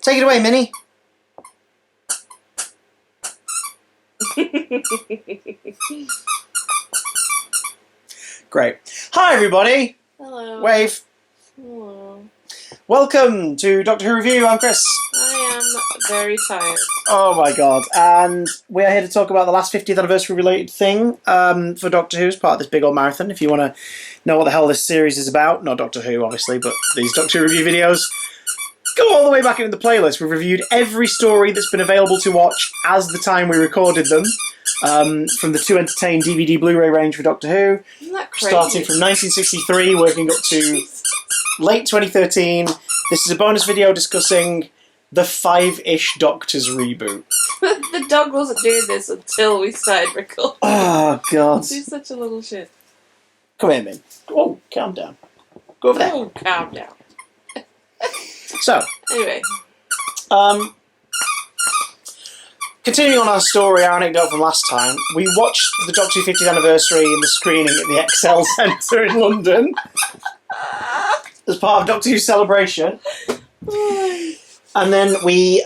Take it away, Minnie. Great. Hi, everybody. Hello. Wave. Hello. Welcome to Doctor Who Review. I'm Chris. I am very tired. Oh my god. And we're here to talk about the last 50th anniversary related thing for Doctor Who as part of this big old marathon. If you want to know what the hell this series is about, not Doctor Who, obviously, but these Doctor Who review videos, go all the way back into the playlist. We've reviewed every story that's been available to watch as the time we recorded them. From the To Entertain DVD Blu-ray range for Doctor Who. Isn't that crazy? Starting from 1963, working up to late 2013. This is a bonus video discussing the 5-ish Doctors reboot. The dog wasn't doing this until we started recording. Oh, God. She's such a little shit. Come here, Min. Oh, calm down. Go over there. Oh, calm down. So, Anyway. Continuing on our story, our anecdote from last time, we watched the Doctor Who 50th anniversary in the screening at the Excel Centre in London as part of Doctor Who's celebration. And then we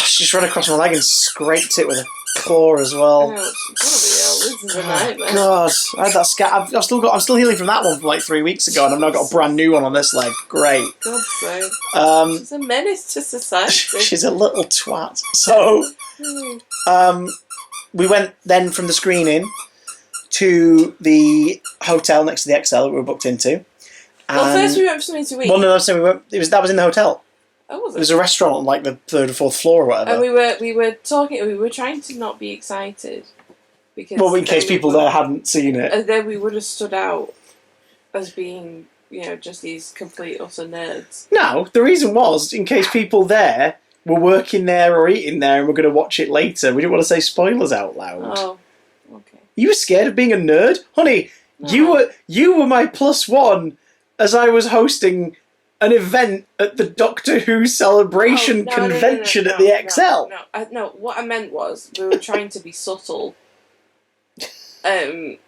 she just ran across my leg and scraped it with a claw as well. Oh, this is a nightmare. God, I had that I'm still healing from that one from like 3 weeks ago, and I've now got a brand new one on this leg. Great. God's sake. She's a menace to society. She's a little twat. So, we went then from the screening to the hotel next to the XL that we were booked into. Well, first we went for something to eat. Well, no, so we went. That was in the hotel. Oh, was it? It was a restaurant on like the 3rd or 4th floor or whatever. And we were talking. We were trying to not be excited because. Well, in case people there hadn't seen it. And then we would have stood out as being, just these complete utter nerds. No, the reason was in case people there were working there or eating there and were going to watch it later. We didn't want to say spoilers out loud. Oh, okay. You were scared of being a nerd, honey. No. You were my +1 as I was hosting an event at the Doctor Who celebration convention at the XL. No, what I meant was we were trying to be subtle, and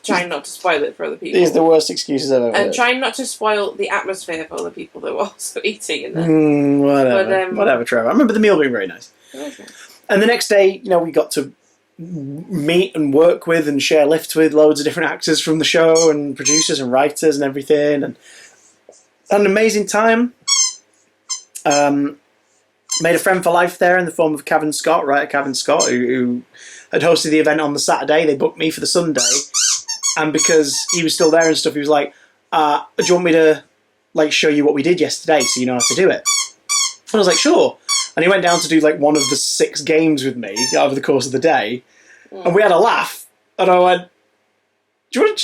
trying not to spoil it for other people. These are the worst excuses I've ever heard. And trying not to spoil the atmosphere for other people that were also eating in there. Whatever, whatever, Trevor. I remember the meal being very nice. Okay. And the next day, we got to meet and work with and share lifts with loads of different actors from the show and producers and writers and everything, and had an amazing time. Made a friend for life there in the form of Cavan Scott, writer Cavan Scott, who had hosted the event on the Saturday. They booked me for the Sunday, and because he was still there and stuff, he was like, do you want me to show you what we did yesterday so you know how to do it? And I was like, sure. And he went down to do one of the 6 games with me over the course of the day, and we had a laugh. And I went, do you want to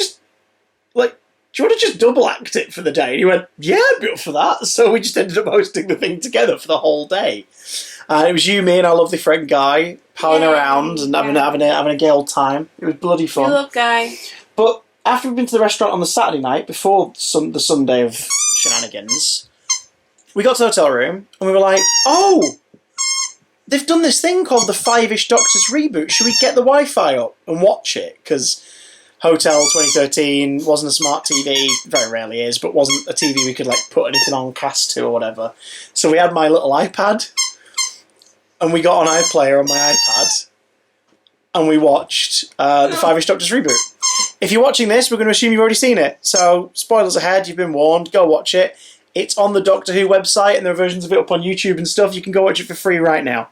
just double act it for the day? And he went, yeah, I'd be up for that. So we just ended up hosting the thing together for the whole day. And it was you, me, and our lovely friend Guy palling around and having a gay old time. It was bloody fun. You love Guy. But after we'd been to the restaurant on the Saturday night before the Sunday of shenanigans, we got to the hotel room and we were like, oh, they've done this thing called the 5-ish Doctors reboot. Should we get the Wi-Fi up and watch it? Because Hotel 2013 wasn't a smart TV, very rarely is, but wasn't a TV we could put anything on cast to or whatever. So we had my little iPad, and we got an iPlayer on my iPad, and we watched the 5-ish Doctors reboot. If you're watching this, we're going to assume you've already seen it. So spoilers ahead, you've been warned, go watch it. It's on the Doctor Who website, and there are versions of it up on YouTube and stuff. You can go watch it for free right now.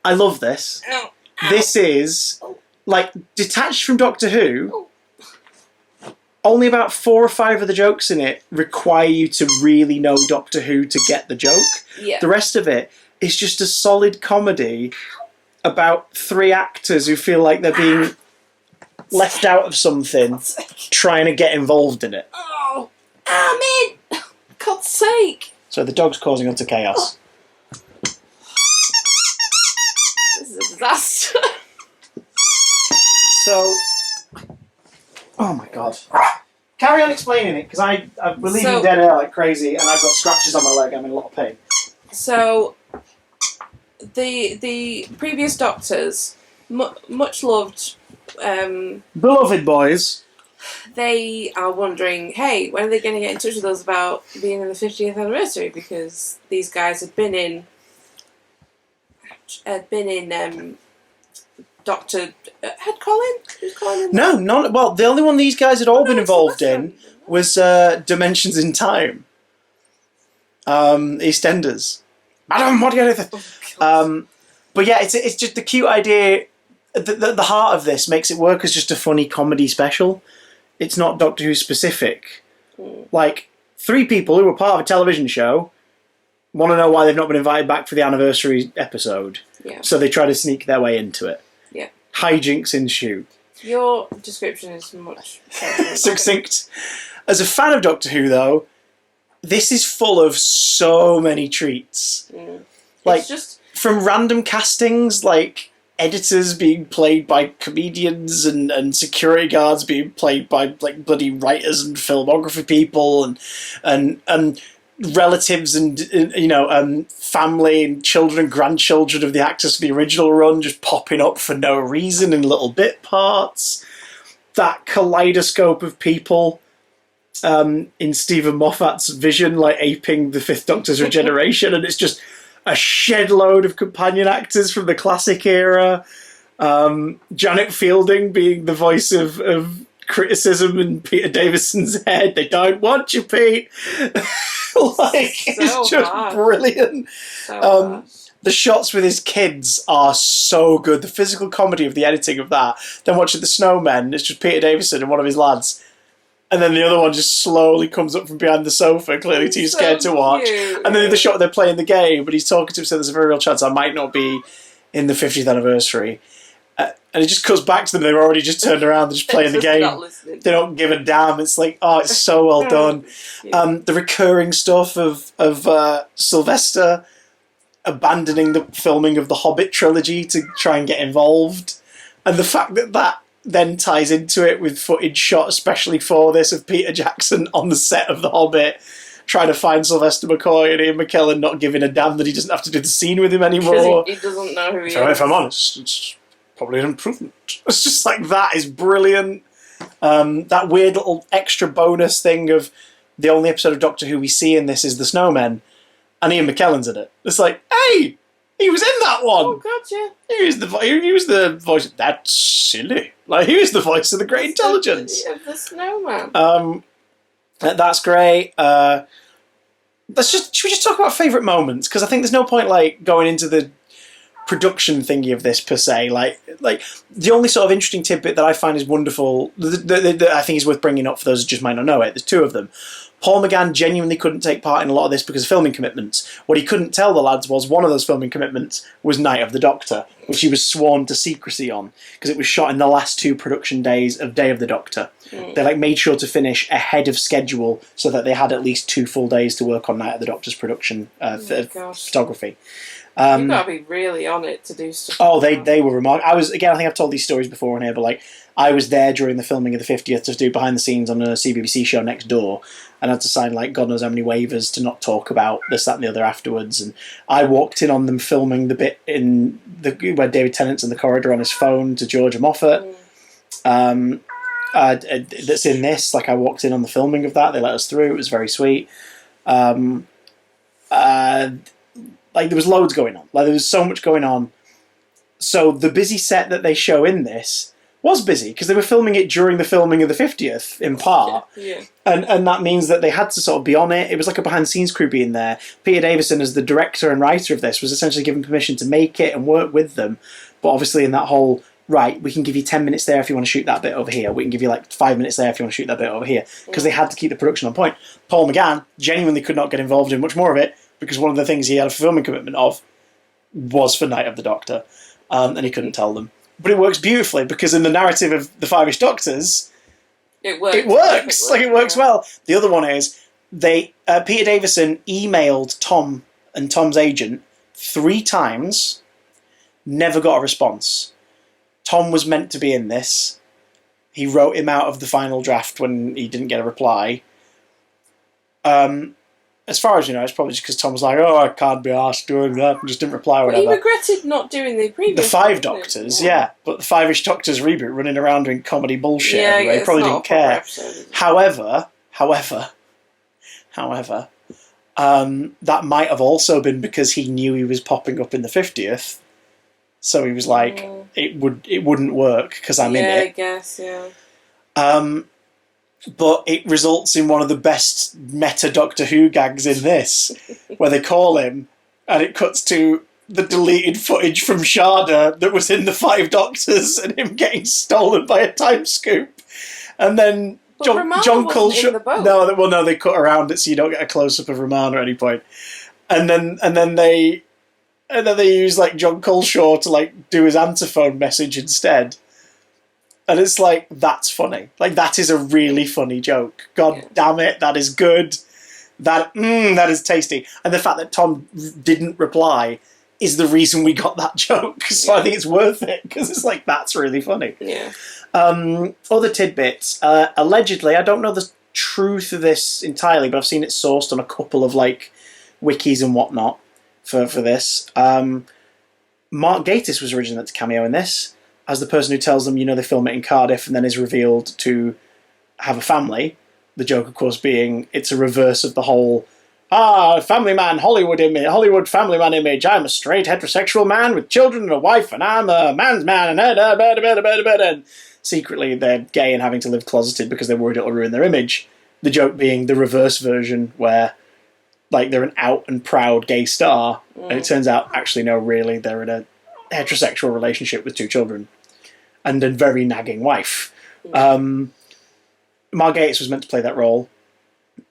I love this. Ow. This is, detached from Doctor Who. Only about 4 or 5 of the jokes in it require you to really know Doctor Who to get the joke. Yeah. The rest of it is just a solid comedy about 3 actors who feel like they're being left out of something, trying to get involved in it. Oh, I'm in! God's sake! So the dog's causing utter chaos. This is a disaster. So, oh my god. Carry on explaining it, because we're leaving dead air like crazy, and I've got scratches on my leg. I'm in a lot of pain. So, the previous Doctors, much loved. Beloved boys. They are wondering, hey, when are they going to get in touch with us about being in the 50th anniversary? Because these guys have been in Doctor had Colin. Who's Colin? In No, not well. The only one these guys had all been involved in Sylvester. was Dimensions in Time. EastEnders. Madam, what do you do? But yeah, it's just the cute idea. The heart of this makes it work as just a funny comedy special. It's not Doctor Who specific. Like, 3 people who were part of a television show want to know why they've not been invited back for the anniversary episode. Yeah. So they try to sneak their way into it. Yeah. Hijinks ensue. Your description is much Succinct. As a fan of Doctor Who, though, this is full of so many treats. Like, it's just from random castings, like editors being played by comedians and security guards being played by like bloody writers and filmography people and relatives and family and children and grandchildren of the actors for the original run just popping up for no reason in little bit parts. That kaleidoscope of people in Stephen Moffat's vision, like aping the Fifth Doctor's regeneration, and it's just a shed load of companion actors from the classic era. Janet Fielding being the voice of criticism in Peter Davison's head. They don't want you, Pete. It's just harsh. Brilliant. The shots with his kids are so good. The physical comedy of the editing of that. Then watching The Snowmen, it's just Peter Davison and one of his lads. And then the other one just slowly comes up from behind the sofa, clearly too scared to watch. Cute. And then the shot they're playing the game, but he's talking to him, so there's a very real chance I might not be in the 50th anniversary. And it just cuts back to them, they've already just turned around, they're just playing the game. They don't give a damn. It's like, oh, it's so well done. The recurring stuff of Sylvester abandoning the filming of the Hobbit trilogy to try and get involved. And the fact that then ties into it with footage shot especially for this of Peter Jackson on the set of The Hobbit trying to find Sylvester McCoy and Ian McKellen not giving a damn that he doesn't have to do the scene with him anymore. He doesn't know who he is. If I'm honest, it's probably an improvement. It's just like, that is brilliant. That weird little extra bonus thing of the only episode of Doctor Who we see in this is The Snowmen, and Ian McKellen's in it. It's like, hey, he was in that one. Oh, gotcha. He was the voice. That's silly. Like, he was the voice of the Great Intelligence. Of the Snowman. That's great. Should we just talk about favourite moments? Because I think there's no point like going into the production thingy of this per se. Like the only sort of interesting tidbit that I find is wonderful. That I think is worth bringing up for those who just might not know it. There's 2 of them. Paul McGann genuinely couldn't take part in a lot of this because of filming commitments. What he couldn't tell the lads was one of those filming commitments was Night of the Doctor, which he was sworn to secrecy on because it was shot in the last 2 production days of Day of the Doctor. They made sure to finish ahead of schedule so that they had at least 2 full days to work on Night of the Doctor's production photography. You've got to be really on it to do stuff. Oh, they were remarkable. I think I've told these stories before on here, but I was there during the filming of the 50th to do behind the scenes on a CBBC show next door, and I had to sign God knows how many waivers to not talk about this, that, and the other afterwards. And I walked in on them filming the bit where David Tennant's in the corridor on his phone to Georgia Moffat. That's in this. I walked in on the filming of that. They let us through. It was very sweet. There was loads going on. There was so much going on. So the busy set that they show in this was busy because they were filming it during the filming of the 50th in part. Yeah. And that means that they had to sort of be on it. It was like a behind-the-scenes crew being there. Peter Davison, as the director and writer of this, was essentially given permission to make it and work with them. But obviously in that whole, right, we can give you 10 minutes there if you want to shoot that bit over here. We can give you 5 minutes there if you want to shoot that bit over here. Because they had to keep the production on point. Paul McGann genuinely could not get involved in much more of it because one of the things he had a filming commitment of was for Night of the Doctor. And he couldn't tell them. But it works beautifully because in the narrative of the Five-ish Doctors, it works. It works well. The other one is Peter Davison emailed Tom and Tom's agent 3 times, never got a response. Tom was meant to be in this. He wrote him out of the final draft when he didn't get a reply. as far as you know, it's probably just because Tom was like, "Oh, I can't be asked doing that," and just didn't reply or But he whatever. regretted not doing the previous. The Five one, didn't Doctors, he? yeah, but the Five-ish Doctors reboot, running around doing comedy bullshit Yeah, everywhere, he it's probably not didn't a proper care. episode, is it? However, that might have also been because he knew he was popping up in the 50th, so he was like, it wouldn't work because I'm in Yeah, I it. guess, yeah. But it results in one of the best meta Doctor Who gags in this, where they call him, and it cuts to the deleted footage from Sharda that was in the Five Doctors, and him getting stolen by a time scoop, and then But John Romana wasn't in the boat. No, they cut around it so you don't get a close up of Romana at any point, and then they use like John Culshaw to like do his antiphone message instead. And it's like, that's funny. Like, that is a really funny joke. God damn it, that is good. That is tasty. And the fact that Tom didn't reply is the reason we got that joke. So I think it's worth it, because it's like, that's really funny. Yeah. Other tidbits. Allegedly, I don't know the truth of this entirely, but I've seen it sourced on a couple of, like, wikis and whatnot for this. Mark Gatiss was originally to cameo in this, as the person who tells them, they film it in Cardiff and then is revealed to have a family. The joke, of course, being it's a reverse of the whole, family man, Hollywood family man image. I'm a straight heterosexual man with children and a wife, and I'm a man's man, and secretly they're gay and having to live closeted because they're worried it'll ruin their image. The joke being the reverse version where, like, they're an out and proud gay star, and it turns out, actually, no, really, they're in a heterosexual relationship with 2 children and a very nagging wife. Mark Gatiss was meant to play that role.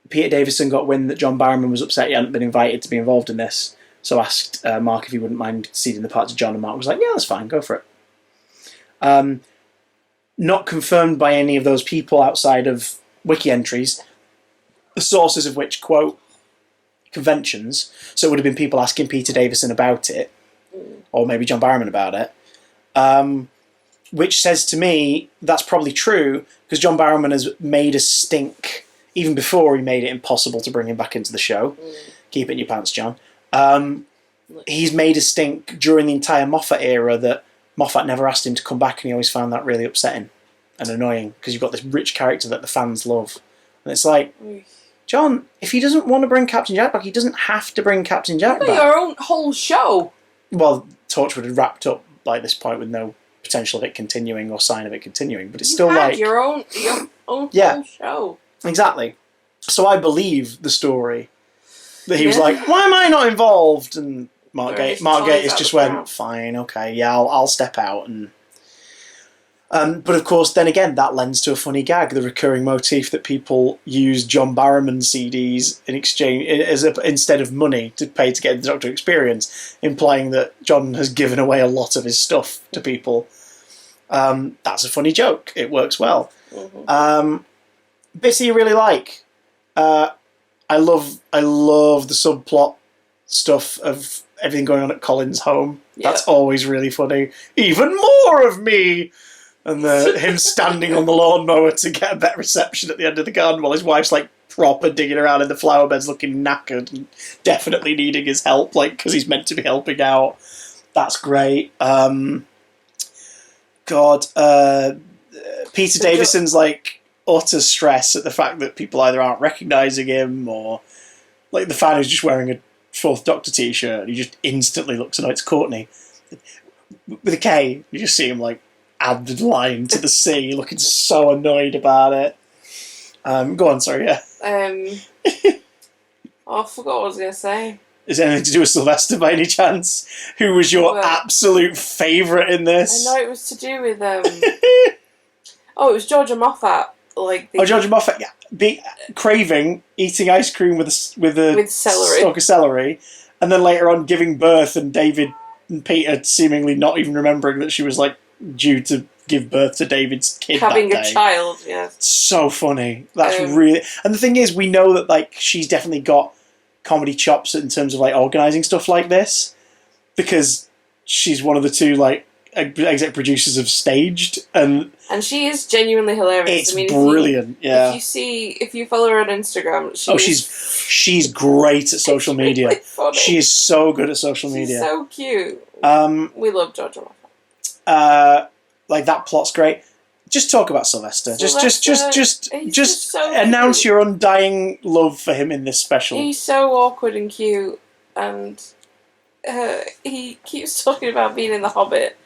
Peter Davison got wind that John Barrowman was upset he hadn't been invited to be involved in this, so asked Mark if he wouldn't mind ceding the part to John, and Mark was like, yeah, that's fine, go for it. Not confirmed by any of those people outside of wiki entries, the sources of which quote conventions, so it would have been people asking Peter Davison about it, or maybe John Barrowman about it, which says to me that's probably true, because John Barrowman has made a stink, even before he made it impossible to bring him back into the show. Keep it in your pants, John. He's made a stink during the entire Moffat era that Moffat never asked him to come back, and he always found that really upsetting and annoying, because you've got this rich character that the fans love. And it's like, John, if he doesn't want to bring Captain Jack back, he doesn't have to bring Captain Jack back. Your own whole show. Well, Torchwood had wrapped up by this point with no potential of it continuing or sign of it continuing, but it's still like your own whole show. Exactly. So I believe the story that he was like, why am I not involved? And Mark Gatiss just went, fine, okay, yeah, I'll step out. And but of course, then again, that lends to a funny gag, the recurring motif that people use John Barrowman CDs in exchange instead of money to pay to get the Doctor experience, implying that John has given away a lot of his stuff to people. That's a funny joke. It works well. Bits that you really like. I love the subplot stuff of everything going on at Colin's home. Yeah. That's always really funny. Even more of me! And him standing on the lawnmower to get a better reception at the end of the garden while his wife's like proper digging around in the flower beds looking knackered and definitely needing his help, like, because he's meant to be helping out. That's great. Peter Davison's like utter stress at the fact that people either aren't recognising him or like the fan who's just wearing a Fourth Doctor t-shirt and he just instantly looks annoyed. It's Courtney with a K. You just see him like add the line to the C, looking so annoyed about it. Go on, sorry, yeah. I forgot what I was going to say. Is it anything to do with Sylvester by any chance? Who was your absolute favourite in this? I know it was to do with... it was Georgia Moffat. Georgia Moffat, yeah. Craving, eating ice cream with celery. Stalk of celery, and then later on giving birth, and David and Peter seemingly not even remembering that she was like due to give birth to David's kid having that day. A child, yeah. So funny. That's really... And the thing is, we know that like she's definitely got comedy chops in terms of like organising stuff like this, because she's one of the two like exec producers have staged, and she is genuinely hilarious. It's brilliant. If you follow her on Instagram, she's great at social media. Really funny. She is so good at social media. She's so cute. We love Georgia Moffat. Like that plot's great. Just talk about Sylvester. Just so announce cute. your undying love for him in this special. He's so awkward and cute, and he keeps talking about being in The Hobbit.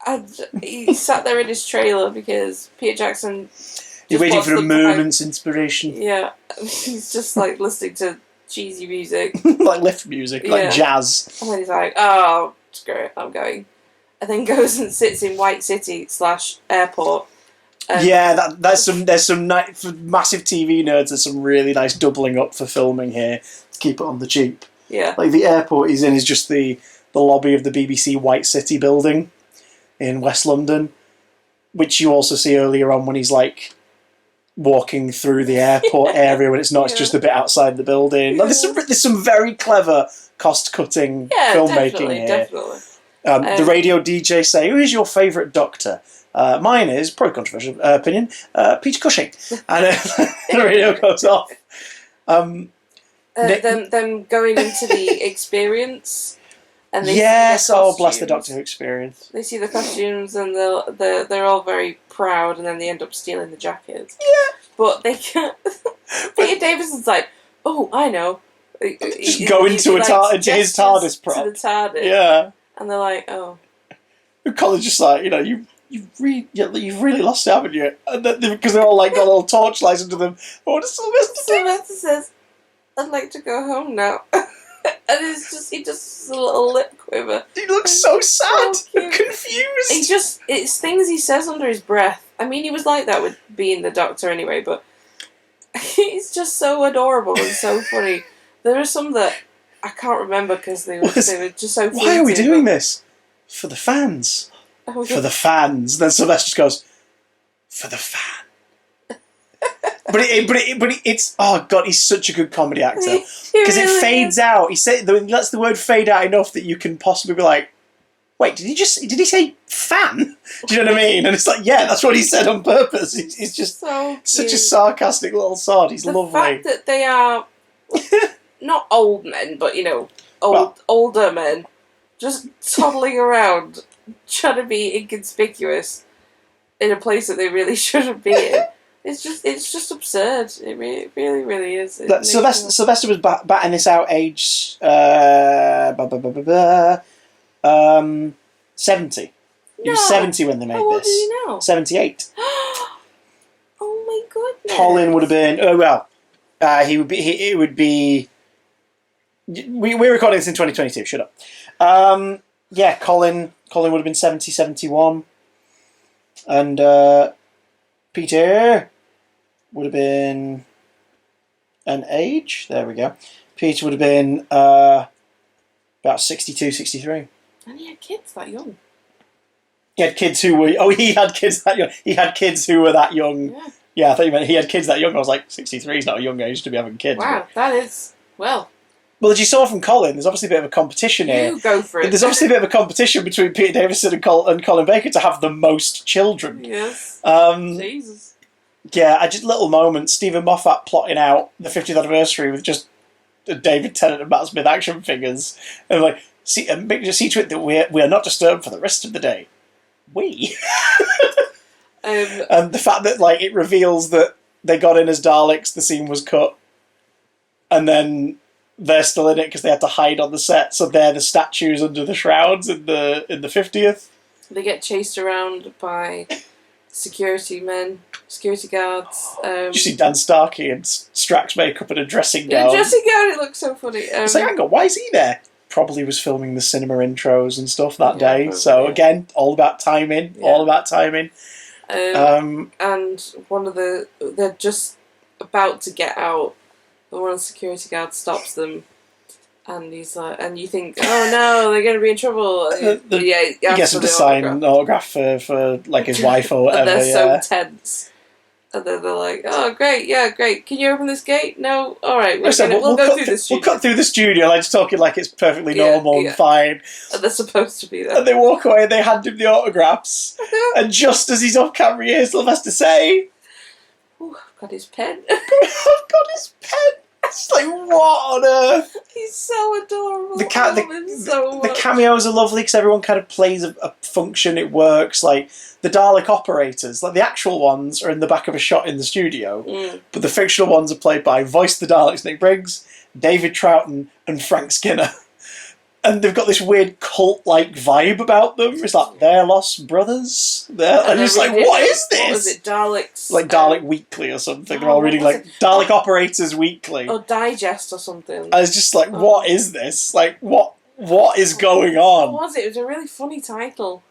And he sat there in his trailer because Peter Jackson. You're waiting for a moment's inspiration. Yeah, he's just like listening to cheesy music, like lift music, like jazz. And then he's like, "Oh, screw it, I'm going." And then goes and sits in White City / airport. There's some for massive TV nerds. There's some really nice doubling up for filming here to keep it on the cheap. Yeah, like the airport he's in is just the lobby of the BBC White City building in West London, which you also see earlier on when he's like walking through the airport area when it's not. It's just a bit outside the building. Like, there's some very clever cost cutting filmmaking here. Definitely. The radio DJ say, "Who is your favourite Doctor?" Mine is, probably controversial opinion, Peter Cushing. And the radio goes off. Them going into the experience. And they bless the Doctor Who experience. They see the costumes and they're all very proud, and then they end up stealing the jackets. Yeah. But they can't. Peter Davison's like, "Oh, I know." Just go into his TARDIS prop. To the TARDIS. Yeah. And they're like, "Oh." Colin's just like, you've really lost it, haven't you? Because they're all like got little torchlights under them. What does Sylvester do? Sylvester says, "I'd like to go home now." And he just a little lip quiver. He looks so sad and confused. It's things he says under his breath. I mean, he was like that with being the Doctor anyway, but he's just so adorable and so funny. There are some that I can't remember because they were just so funny. Why are we doing this? For the fans. For the fans. Then Sylvester just goes, for the fan. But it's oh god, he's such a good comedy actor because it fades out. He lets the word fade out enough that you can possibly be like, wait, did he say fan? Do you know what I mean? And it's like, yeah, that's what he said on purpose. He's just such a sarcastic little sod. He's lovely. The fact that they are not old men, but older men, just toddling around trying to be inconspicuous in a place that they really shouldn't be in. It's just absurd. It really, really is. Sylvester was batting this out age 70. He was 70 when they made this. How old is he now? 78. Oh my goodness. Colin would have been. He would be. It would be. We're recording this in 2022. Shut up. Colin would have been 70, 71, and Peter would have been an age. There we go. Peter would have been about 62, 63. And he had kids that young. He had kids who were... Oh, he had kids that young. He had kids who were that young. Yeah, I thought you meant he had kids that young. I was like, 63 is not a young age to be having kids. Wow, that is... Well, as you saw from Colin, there's obviously a bit of a competition here. You go for it. There's obviously a bit of a competition between Peter Davison and Colin Baker to have the most children. Yes. Jesus. Yeah, just little moments. Stephen Moffat plotting out the 50th anniversary with just David Tennant and Matt Smith action figures. And like, see to it that we are not disturbed for the rest of the day. And the fact that like it reveals that they got in as Daleks, the scene was cut, and then they're still in it because they had to hide on the set. So they're the statues under the shrouds in the 50th. They get chased around by security guards. You see Dan Starkey in Strack's makeup and a dressing gown. It looks so funny. It's like, hang on, why is he there? Probably was filming the cinema intros and stuff that day. Probably, so again, all about timing. Yeah. All about timing. And one of they're just about to get out, and one of the security guards stops them. And he's like, and you think, oh no, they're going to be in trouble. He gets him to sign an autograph for like his wife or whatever. And they're so tense. And then they're like, "Oh, great, yeah, great. Can you open this gate? No, all right. We'll Go through the studio. We'll cut through the studio, like just talking like it's perfectly normal and fine. And they're supposed to be there. And they walk away and they hand him the autographs. And just as he's off camera, he hears Sylvester say, "Ooh, I've got his pen. I've got his pen." It's like, what on earth? He's so adorable. The cameos are lovely because everyone kind of plays a function. It works. Like the Dalek operators, like the actual ones, are in the back of a shot in the studio, but the fictional ones are played by voice the Daleks Nick Briggs, David Troughton, and Frank Skinner. And they've got this weird cult-like vibe about them. It's like, they're lost brothers. And it's like, what is this? What was it, Daleks? Like Dalek Weekly or something. They're all reading like Dalek Operators Weekly. Or Digest or something. I was just like, what is this? Like, what is going on? What was it? It was a really funny title.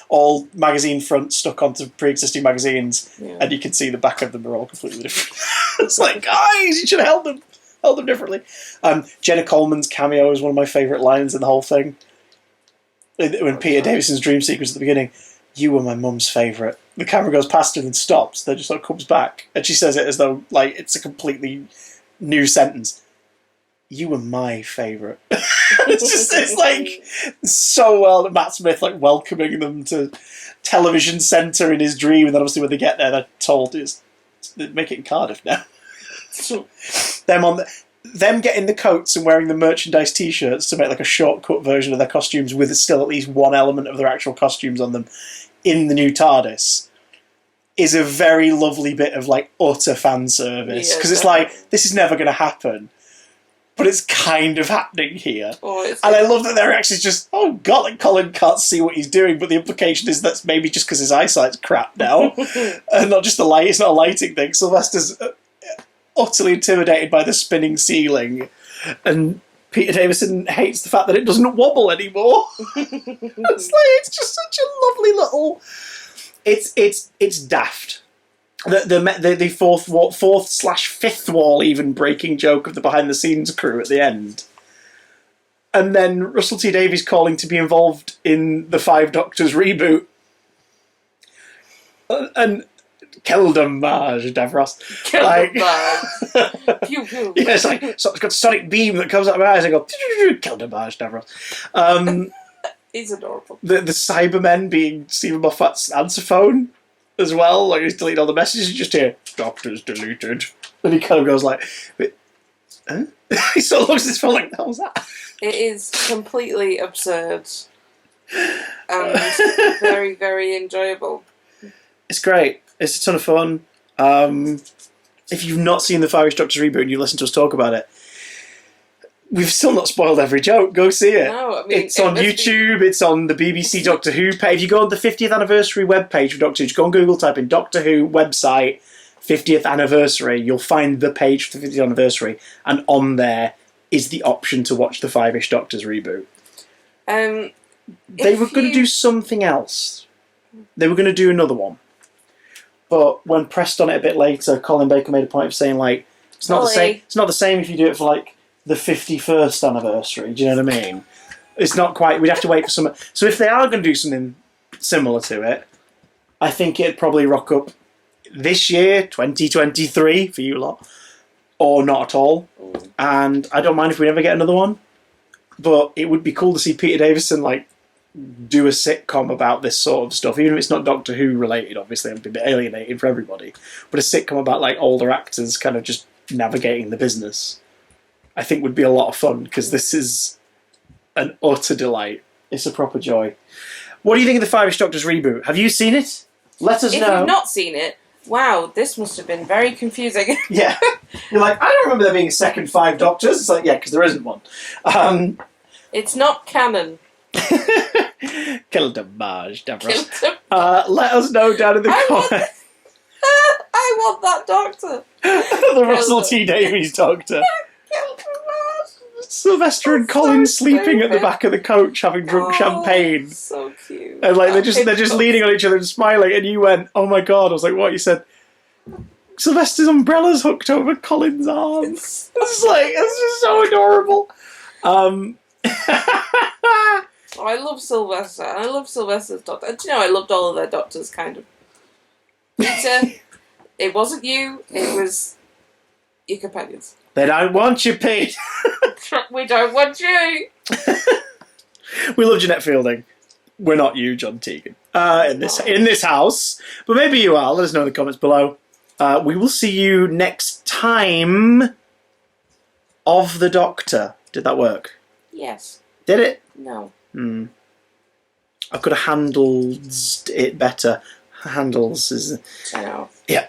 All magazine fronts stuck onto pre-existing magazines, and you can see the back of them are all completely different. It's like, guys, you should have held them differently. Jenna Coleman's cameo is one of my favourite lines in the whole thing. When Peter Davison's dream sequence at the beginning, "You were my mum's favourite." The camera goes past her and stops, then just sort of comes back, and she says it as though like it's a completely new sentence. "You were my favourite." it's like so well that Matt Smith like welcoming them to Television Centre in his dream, and then obviously when they get there, they're told they make it in Cardiff now. Them getting the coats and wearing the merchandise T-shirts to make like a shortcut version of their costumes with still at least one element of their actual costumes on them in the new TARDIS is a very lovely bit of like utter fan service because it's like this is never going to happen, but it's kind of happening here. And I love that their reaction is just, oh god, like Colin can't see what he's doing, but the implication is that's maybe just because his eyesight's crap now, and not just the light. It's not a lighting thing. Sylvester's utterly intimidated by the spinning ceiling, and Peter Davison hates the fact that it doesn't wobble anymore. It's just such a lovely little. It's daft. The fourth/fifth wall even breaking joke of the behind the scenes crew at the end, and then Russell T Davies calling to be involved in the Five Doctors reboot, and. Keldamage, Davros. Pew pew. Yeah, it's like so it's got a sonic beam that comes out of my eyes. I go Keldamage, Davros. He's adorable. The Cybermen being Stephen Moffat's answer phone as well. Like he's deleting all the messages. You just hear "Doctor's deleted," and he kind of goes like, "Wait, huh?" He sort of looks at his phone like, "The hell's that?" It is completely absurd and very, very enjoyable. It's great. It's a ton of fun. If you've not seen the Five Doctors reboot and you listen to us talk about it, we've still not spoiled every joke. Go see it. No, I mean, it's on YouTube. It's on the BBC Doctor Who page. If you go on the 50th anniversary webpage of Doctor Who, just go on Google, type in Doctor Who website 50th anniversary. You'll find the page for the 50th anniversary, and on there is the option to watch the Five-ish Doctors reboot. They were going to do something else. They were going to do another one. But when pressed on it a bit later, Colin Baker made a point of saying, like, it's not the same. It's not the same if you do it for like the 51st anniversary. Do you know what I mean? It's not quite. We'd have to wait for some. So if they are going to do something similar to it, I think it'd probably rock up this year, 2023, for you lot, or not at all. And I don't mind if we never get another one. But it would be cool to see Peter Davison like do a sitcom about this sort of stuff, even if it's not Doctor Who related. Obviously, it'd be a bit alienating for everybody. But a sitcom about like older actors kind of just navigating the business, I think would be a lot of fun because this is an utter delight. It's a proper joy. What do you think of the Five-ish Doctors reboot? Have you seen it? Let us know. If you've not seen it, wow, this must have been very confusing. Yeah. You're like, I don't remember there being a second Five Doctors. It's like, yeah, because there isn't one. It's not canon. Keldamage, Davros. Let us know down in the comments. I want that Doctor. The Russell T Davies Doctor. Sylvester and Colin sleeping at the back of the coach having drunk champagne. So cute. And like they're just leaning on each other and smiling, and you went, oh my god. I was like, what? You said Sylvester's umbrella's hooked over Colin's arm. It's just so adorable. I love Sylvester. I love Sylvester's Doctor. Do you know, I loved all of their Doctors, kind of. Peter, it wasn't you, it was your companions. They don't want you, Pete. We don't want you. We love Jeanette Fielding. We're not you, John Tegan. In this house. But maybe you are. Let us know in the comments below. We will see you next time of the Doctor. Did that work? Yes. Did it? No. I could have handled it better. Handles is... 10 off. Yeah.